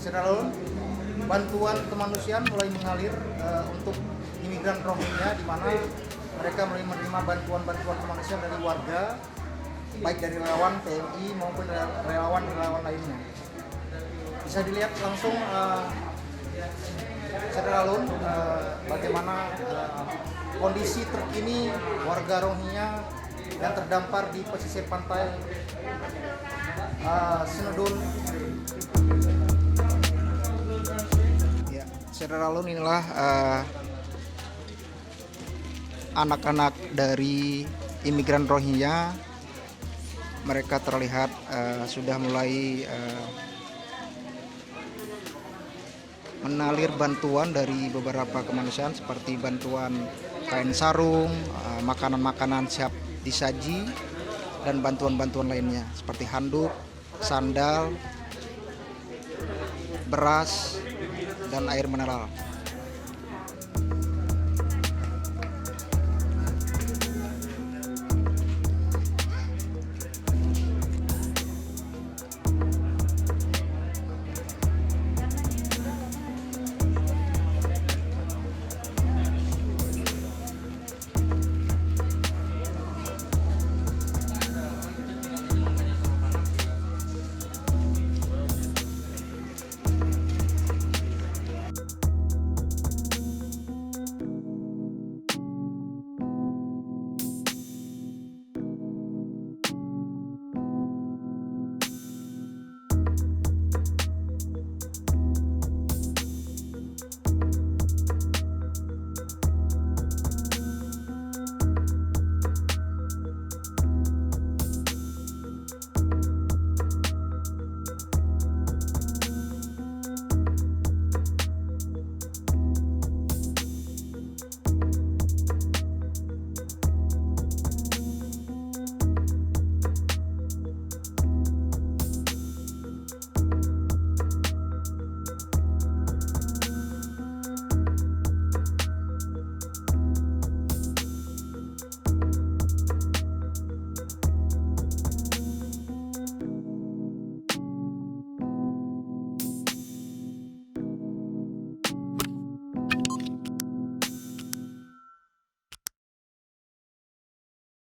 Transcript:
Saudara, bantuan kemanusiaan mulai mengalir untuk imigran Rohingya, di mana mereka mulai menerima bantuan kemanusiaan dari warga, baik dari relawan TNI maupun relawan lainnya. Bisa dilihat langsung Saudara Alun, bagaimana kondisi terkini warga Rohingya yang terdampar di pesisir pantai Senedun. Ya, Saudara Alun, inilah anak-anak dari imigran Rohingya. Mereka terlihat sudah mulai menalir bantuan dari beberapa kemanusiaan seperti bantuan kain sarung, makanan-makanan siap disaji, dan bantuan-bantuan lainnya seperti handuk, sandal, beras, dan air mineral.